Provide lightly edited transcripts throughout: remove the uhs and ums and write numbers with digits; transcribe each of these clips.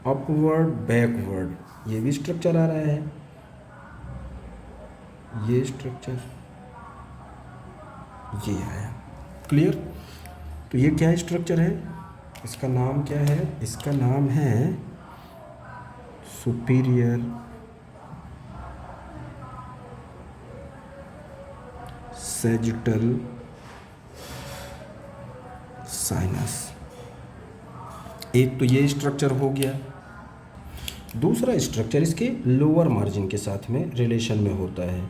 Upward backward, ये भी structure आ रहा है, ये स्ट्रक्चर ये आया। क्लियर? तो ये क्या स्ट्रक्चर है, इसका नाम क्या है, इसका नाम है सुपीरियर सैजिटल साइनस। एक तो ये स्ट्रक्चर हो गया। दूसरा स्ट्रक्चर इसके लोअर मार्जिन के साथ में रिलेशन में होता है,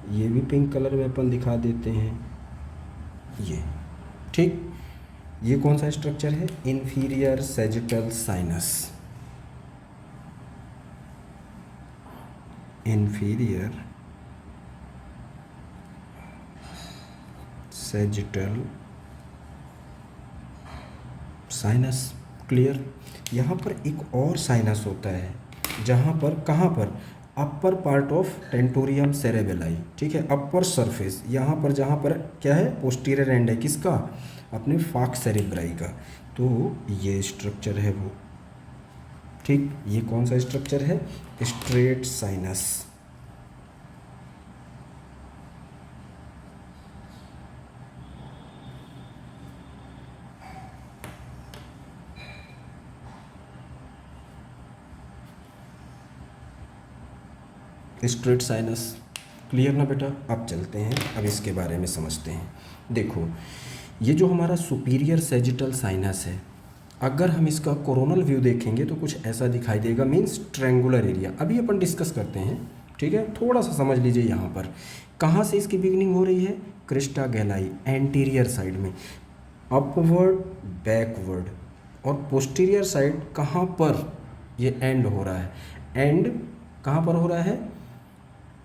ये भी पिंक कलर में अपन दिखा देते हैं, ये ठीक। ये कौन सा स्ट्रक्चर है, inferior sagittal sinus, inferior sagittal sinus. Clear? यहाँ पर एक और साइनस होता है, जहाँ पर, कहाँ पर, upper part of tentorium cerebelli, ठीक है, अपर सरफेस, यहाँ पर जहाँ पर क्या है, पोस्टीरियर एंड है किसका, अपने फाक्स सेरेब्राई का। तो ये स्ट्रक्चर है वो, ठीक। ये कौन सा स्ट्रक्चर है, straight sinus. Straight sinus. Clear ना बेटा? अब चलते हैं, अब इसके बारे में समझते हैं। देखो, ये जो हमारा सुपीरियर सैजिटल साइनस है, अगर हम इसका कोरोनल व्यू देखेंगे तो कुछ ऐसा दिखाई देगा, मीन्स ट्रायंगुलर एरिया। अभी अपन डिस्कस करते हैं, ठीक है, थोड़ा सा समझ लीजिए। यहाँ पर कहाँ से इसकी बिगिनिंग हो रही है, क्रिस्टा गैलाई एंटीरियर साइड में, अपवर्ड बैकवर्ड, और पोस्टीरियर साइड कहाँ पर ये एंड हो रहा है, एंड कहाँ पर हो रहा है,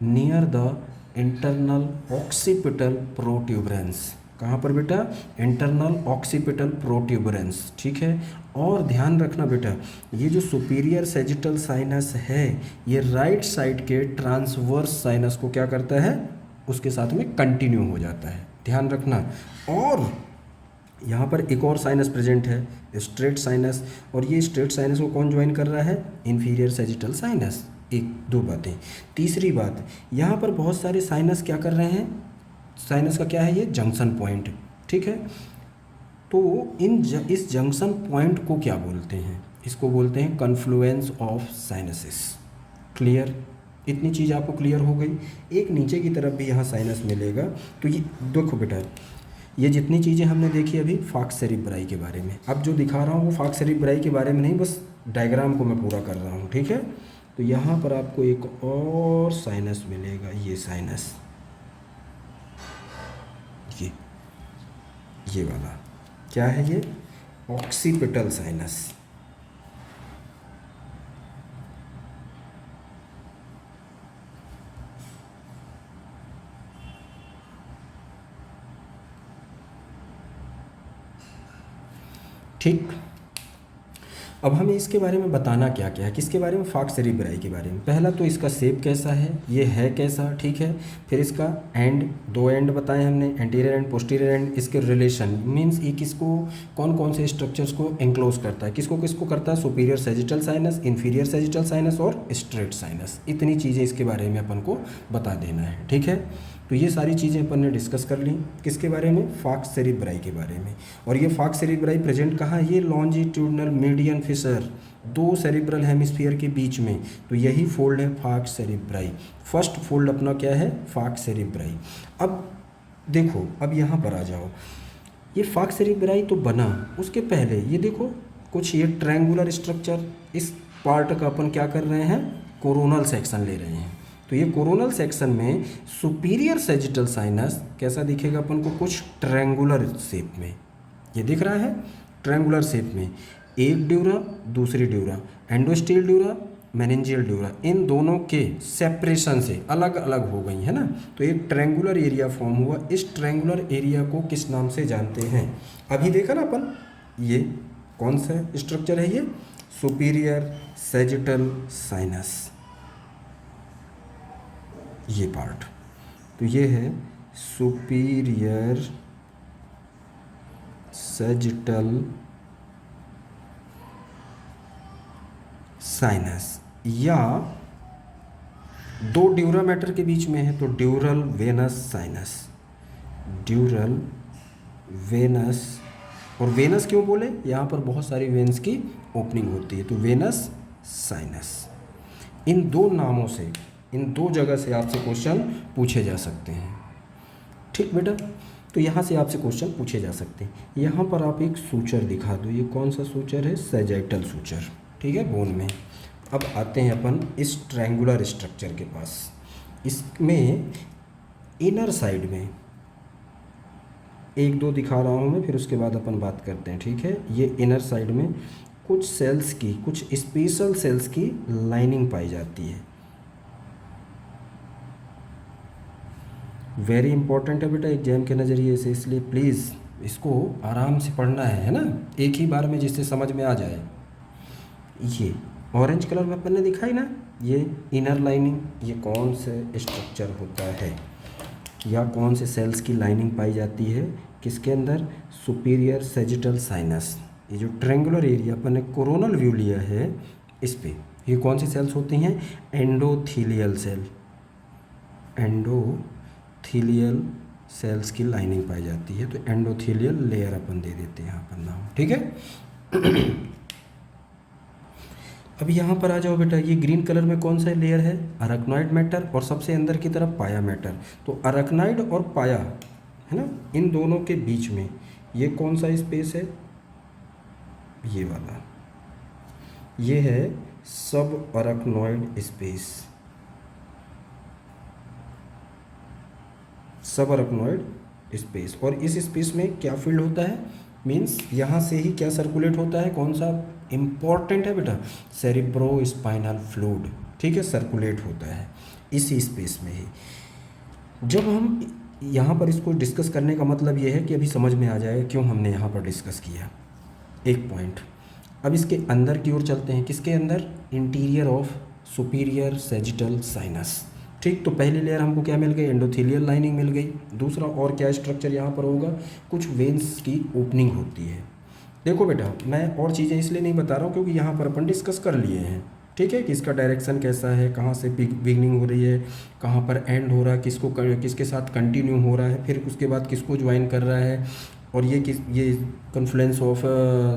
near the internal occipital protuberance. कहाँ पर बेटा, इंटरनल ऑक्सीपिटल प्रोट्यूबरेंस, ठीक है। और ध्यान रखना बेटा, ये जो सुपीरियर सैजिटल साइनस है, ये राइट साइड के ट्रांसवर्स साइनस को क्या करता है, उसके साथ में कंटिन्यू हो जाता है, ध्यान रखना। और यहाँ पर एक और साइनस प्रेजेंट है, स्ट्रेट साइनस, और ये स्ट्रेट साइनस को कौन ज्वाइन कर रहा है, इंफीरियर सैजिटल साइनस। एक दो बातें। तीसरी बात, यहाँ पर बहुत सारे साइनस क्या कर रहे हैं, साइनस का क्या है, ये जंक्शन पॉइंट, ठीक है। तो इस जंक्शन पॉइंट को क्या बोलते हैं, इसको बोलते हैं कन्फ्लुएंस ऑफ साइनसिस। क्लियर? इतनी चीज़ आपको क्लियर हो गई। एक नीचे की तरफ भी यहाँ साइनस मिलेगा। तो ये देखो बेटा, ये जितनी चीज़ें हमने देखी अभी फाक्स सेरेब्राई के बारे में, अब जो दिखा रहा हूँ वो फाक्स सेरेब्राई के बारे में नहीं, बस डायग्राम को मैं पूरा कर रहा हूँ, ठीक है। तो यहाँ पर आपको एक और साइनस मिलेगा, ये साइनस, ये वाला क्या है, ये ऑक्सीपिटल साइनस। ठीक। अब हमें इसके बारे में बताना क्या क्या है, किसके बारे में, फाक्स सेरेब्राई के बारे में। पहला तो इसका शेप कैसा है, ये है कैसा, ठीक है। फिर इसका एंड, दो एंड बताए हमने, एंटीरियर एंड पोस्टीरियर एंड। इसके रिलेशन, मींस ये किसको, कौन कौन से स्ट्रक्चर्स को एंक्लोज करता है, किसको किसको करता है, superior sagittal sinus, inferior sagittal sinus और स्ट्रेट साइनस। इतनी चीज़ें इसके बारे में अपन को बता देना है, ठीक है। तो ये सारी चीज़ें अपन ने डिस्कस कर ली, किसके बारे में, फाक्स सेरेब्राई के बारे में। और ये फाक्स सेरेब्राई प्रेजेंट कहाँ है, ये लॉन्जिट्यूडनल मीडियन फिशर, दो सेरिब्रल हेमिस्फीयर के बीच में। तो यही फोल्ड है फाक्स सेरेब्राई। फर्स्ट फोल्ड अपना क्या है, फाक्स सेरेब्राई। अब देखो, अब यहाँ पर आ जाओ, ये फाक्स सेरेब्राई तो बना, उसके पहले ये देखो कुछ ये ट्रायंगुलर स्ट्रक्चर, इस पार्ट का अपन क्या कर रहे हैं, कोरोनल सेक्शन ले रहे हैं। तो ये कोरोनल सेक्शन में सुपीरियर सैजिटल साइनस कैसा दिखेगा अपन को, कुछ ट्रायंगुलर शेप में, ये दिख रहा है ट्रायंगुलर शेप में, एक ड्यूरा दूसरी ड्यूरा, एंडोस्टील ड्यूरा मेनिंजियल ड्यूरा, इन दोनों के सेपरेशन से अलग अलग हो गई है ना। तो एक ट्रायंगुलर एरिया फॉर्म हुआ। इस ट्रायंगुलर एरिया को किस नाम से जानते हैं, अभी देखा ना अपन, ये कौन सा स्ट्रक्चर है, ये सुपीरियर सैजिटल साइनस, ये पार्ट। तो ये है सुपीरियर सैजिटल साइनस, या दो ड्यूरा मैटर के बीच में है तो dural venous sinus, dural venous. और वेनस क्यों बोले, यहाँ पर बहुत सारी वेन्स की ओपनिंग होती है तो वेनस साइनस। इन दो नामों से, इन दो जगह से आपसे क्वेश्चन पूछे जा सकते हैं। ठीक बेटा, तो यहाँ से आपसे क्वेश्चन पूछे जा सकते हैं। यहाँ पर आप एक सूचर दिखा दो, ये कौन सा सूचर है, सैजिटल सूचर, ठीक है, बोन में। अब आते हैं अपन इस ट्रायंगुलर स्ट्रक्चर के पास। इसमें इनर साइड में एक दो दिखा रहा हूँ मैं, फिर उसके बाद अपन बात करते हैं, ठीक है। ये इनर साइड में कुछ सेल्स की, कुछ स्पेशल सेल्स की लाइनिंग पाई जाती है। वेरी इंपॉर्टेंट है बेटा एग्जाम के नज़रिए से, इसलिए प्लीज़ इसको आराम से पढ़ना है ना, एक ही बार में, जिससे समझ में आ जाए। ये ऑरेंज कलर में अपन ने दिखाई ना, ये इनर लाइनिंग, ये कौन से स्ट्रक्चर होता है या कौन से सेल्स की लाइनिंग पाई जाती है किसके अंदर, सुपीरियर सैजिटल साइनस। ये जो ट्रायंगुलर एरिया अपन ने कोरोनल व्यू लिया है इस पे, ये कौन सी सेल्स होती हैं, एंडोथीलियल सेल, एंडोथीलियल सेल्स की लाइनिंग पाई जाती है। तो एंडोथीलियल लेयर अपन दे देते हैं यहाँ पर नाम, ठीक है। अब यहाँ पर आ जाओ बेटा, ये ग्रीन कलर में कौन सा लेयर है, अराक्नॉइड मैटर, और सबसे अंदर की तरफ पाया मैटर। तो अराक्नॉइड और पाया है ना, इन दोनों के बीच में ये कौन सा स्पेस है, ये वाला, ये है सब अराक्नॉइड स्पेस, सब अराक्नॉइड स्पेस। और इस स्पेस में क्या फील्ड होता है, मीन्स यहाँ से ही क्या सर्कुलेट होता है, कौन सा इम्पॉर्टेंट है बेटा, सेरिब्रो स्पाइनल फ्लूइड, ठीक है, सर्कुलेट होता है इसी स्पेस में ही। जब हम यहाँ पर इसको डिस्कस करने का मतलब ये है कि अभी समझ में आ जाए क्यों हमने यहाँ पर डिस्कस किया एक पॉइंट। अब इसके अंदर की ओर चलते हैं, किसके अंदर, interior of superior sagittal sinus, ठीक। तो पहली लेयर हमको क्या मिल गई, एंडोथेलियल लाइनिंग मिल गई। दूसरा और क्या स्ट्रक्चर यहाँ पर होगा, कुछ वेन्स की ओपनिंग होती है। देखो बेटा, मैं और चीज़ें इसलिए नहीं बता रहा हूँ क्योंकि यहाँ पर अपन डिस्कस कर लिए हैं, ठीक है, कि इसका डायरेक्शन कैसा है, कहाँ से बिगनिंग हो रही है, कहाँ पर एंड हो रहा है, किसके साथ कंटिन्यू हो रहा है, फिर उसके बाद किसको ज्वाइन कर रहा है, और ये कन्फ्लुएंस ऑफ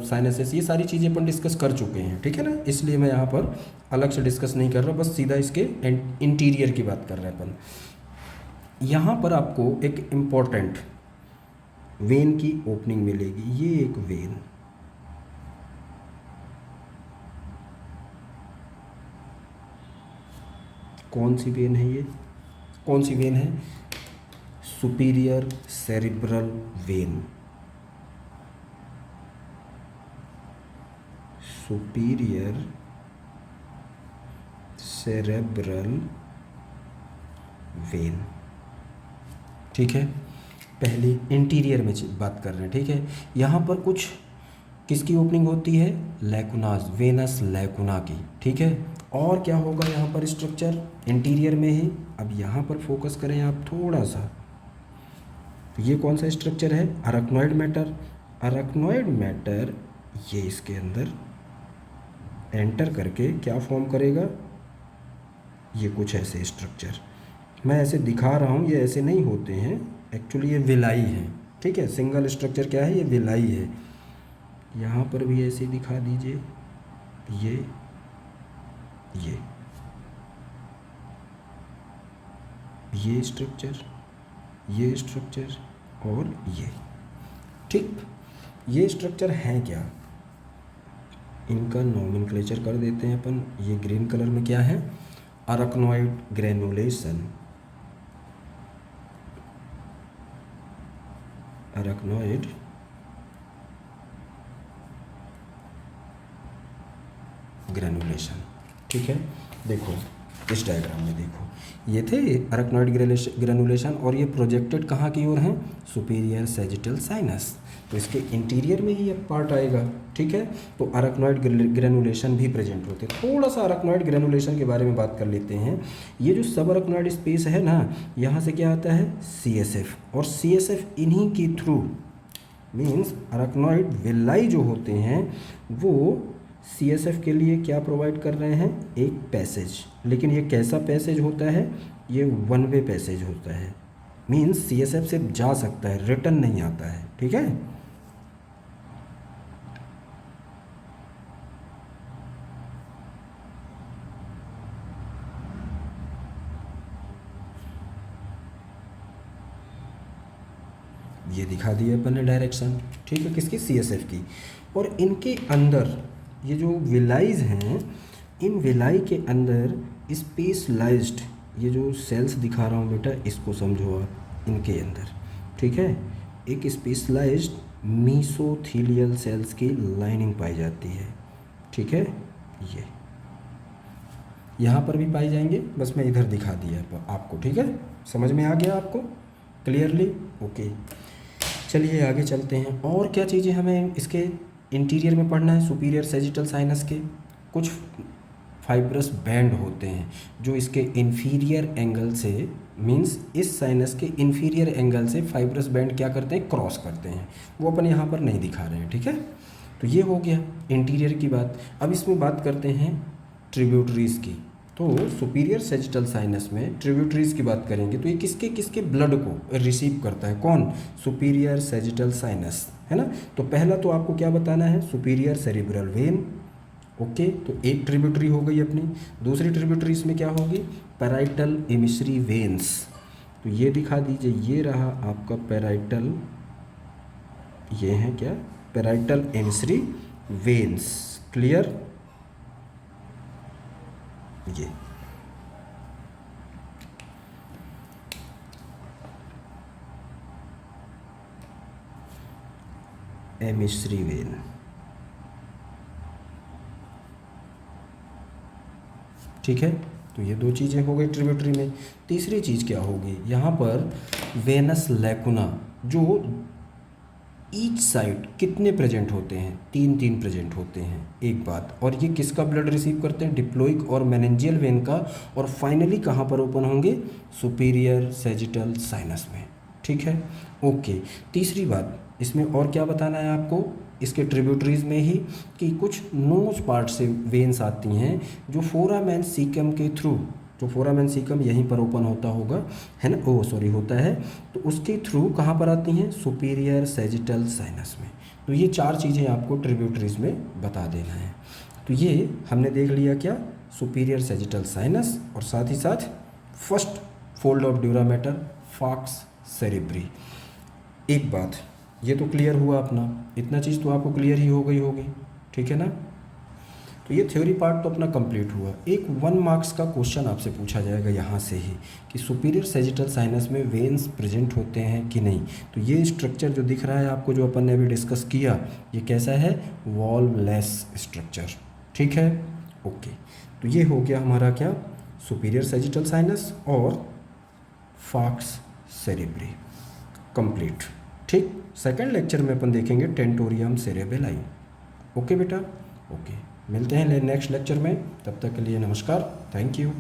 साइनसेस, ये सारी चीज़ें अपन डिस्कस कर चुके हैं, ठीक है ना। इसलिए मैं यहाँ पर अलग से डिस्कस नहीं कर रहा, बस सीधा इसके इंटीरियर की बात कर रहे हैं अपन। यहाँ पर आपको एक इम्पॉर्टेंट वेन की ओपनिंग मिलेगी, ये एक वेन, कौन सी वेन है, ये कौन सी वेन है, superior cerebral when, superior cerebral when, ठीक है। पहले इंटीरियर में बात कर रहे हैं, ठीक है। यहाँ पर कुछ किसकी ओपनिंग होती है, लैकुनास, वेनस लैकुना की, ठीक है। और क्या होगा यहाँ पर स्ट्रक्चर, इंटीरियर में ही। अब यहाँ पर फोकस करें आप थोड़ा सा, तो ये कौन सा स्ट्रक्चर है, अराक्नॉइड मैटर। अराक्नॉइड मैटर ये इसके अंदर एंटर करके क्या फॉर्म करेगा, ये कुछ ऐसे स्ट्रक्चर, मैं ऐसे दिखा रहा हूँ, ये ऐसे नहीं होते हैं एक्चुअली, ये विलाई है, ठीक है। सिंगल स्ट्रक्चर क्या है, ये विलाई है। यहाँ पर भी ऐसे दिखा दीजिए, ये स्ट्रक्चर, ये स्ट्रक्चर और ये, ठीक। ये स्ट्रक्चर हैं क्या, इनका नोमेनक्लेचर कर देते हैं अपन। ये ग्रीन कलर में क्या है, अराक्नॉइड ग्रेनुलेशन, अराक्नॉइड ग्रेनुलेशन, ठीक है। देखो इस डायग्राम में देखो, ये थे अराक्नॉइड ग्रेनुलेशन, और ये प्रोजेक्टेड कहाँ की ओर हैं, सुपीरियर सैजिटल साइनस। तो इसके इंटीरियर में ही एक पार्ट आएगा, ठीक है। तो अराक्नॉइड ग्रेनुलेशन भी प्रेजेंट होते हैं। थोड़ा सा अराक्नॉइड ग्रेनुलेशन के बारे में बात कर लेते हैं। ये जो सब अराक्नॉइड स्पेस है ना, यहाँ से क्या आता है, CSF, और CSF इन्हीं के थ्रू मीन्स अराक्नॉइड विलाई जो होते हैं वो CSF के लिए क्या प्रोवाइड कर रहे हैं, एक पैसेज। लेकिन ये कैसा पैसेज होता है, ये वन वे पैसेज होता है। मीन्स CSF से जा सकता है, रिटर्न नहीं आता है। ठीक है, ये दिखा दिए अपन ने डायरेक्शन। ठीक है, किसकी, CSF की। और इनके अंदर ये जो विलाइज हैं, इन विलाई के अंदर स्पेशलाइज्ड ये जो सेल्स दिखा रहा हूँ बेटा, इसको समझो आप, इनके अंदर, ठीक है, एक स्पेशलाइज्ड मीसोथीलियल सेल्स की लाइनिंग पाई जाती है। ठीक है, ये यहाँ पर भी पाई जाएंगे, बस मैं इधर दिखा दिया आपको। ठीक है, समझ में आ गया आपको क्लियरली? ओके, चलिए आगे चलते हैं। और क्या चीज़ें हमें इसके इंटीरियर में पढ़ना है सुपीरियर सैजिटल साइनस के? कुछ फाइब्रस बैंड होते हैं जो इसके इन्फीरियर एंगल से, मींस इस साइनस के इन्फीरियर एंगल से फाइब्रस बैंड क्या करते हैं, क्रॉस करते हैं। वो अपन यहाँ पर नहीं दिखा रहे हैं। ठीक है, तो ये हो गया इंटीरियर की बात। अब इसमें बात करते हैं ट्रिब्यूटरीज़ की। तो सुपीरियर सैजिटल साइनस में ट्रिब्यूटरीज़ की बात करेंगे तो ये किसके किसके ब्लड को रिसीव करता है, कौन, सुपीरियर सैजिटल साइनस, है ना। तो पहला तो आपको क्या बताना है, सुपीरियर सेरिब्रल वेन। ओके, तो एक ट्रिब्यूटरी हो गई अपनी। दूसरी ट्रिब्यूटरी इसमें क्या होगी, पैराइटल एमिसरी वेन्स। तो ये दिखा दीजिए, ये रहा आपका पैराइटल, ये है क्या, पैराइटल एमिसरी वेन्स। क्लियर, ये एमिसरी वेन। ठीक है, तो ये दो चीज़ें हो गई ट्रिब्यूटरी में। तीसरी चीज़ क्या होगी, यहाँ पर वेनस लैकुना, जो ईच साइड कितने प्रेजेंट होते हैं, 3 प्रेजेंट होते हैं, एक बात। और ये किसका ब्लड रिसीव करते हैं, डिप्लोइक और मेनिंजियल वेन का। और फाइनली कहाँ पर ओपन होंगे, सुपीरियर सैजिटल साइनस में। ठीक है, ओके। तीसरी बात इसमें और क्या बताना है आपको, इसके ट्रिब्यूटरीज में ही, कि कुछ नोज पार्ट से वेन्स आती हैं जो फोरामेन सीकम के थ्रू, जो फोरामेन सीकम यहीं पर ओपन होता होगा, है ना, होता है, तो उसके थ्रू कहाँ पर आती हैं, सुपीरियर सैजिटल साइनस में। तो ये 4 चीज़ें आपको ट्रिब्यूटरीज में बता देना है। तो ये हमने देख लिया क्या, सुपीरियर सैजिटल साइनस, और साथ ही साथ first fold of dura mater, falx cerebri. एक बात, ये तो क्लियर हुआ अपना, इतना चीज़ तो आपको क्लियर ही हो गई होगी। ठीक है ना, तो ये थ्योरी पार्ट तो अपना कंप्लीट हुआ। एक 1 मार्क्स का क्वेश्चन आपसे पूछा जाएगा यहाँ से ही, कि सुपीरियर सैजिटल साइनस में वेन्स प्रेजेंट होते हैं कि नहीं। तो ये स्ट्रक्चर जो दिख रहा है आपको, जो अपन ने अभी डिस्कस किया, ये कैसा है, वॉल्वलेस स्ट्रक्चर। ठीक है, ओके। तो ये हो गया हमारा क्या, सुपीरियर सैजिटल साइनस और फॉक्स सेरेब्री कंप्लीट। ठीक, सेकंड लेक्चर में अपन देखेंगे टेंटोरियम सेरेबेलाई। ओके बेटा, ओके, मिलते हैं नेक्स्ट लेक्चर में। तब तक के लिए नमस्कार, थैंक यू।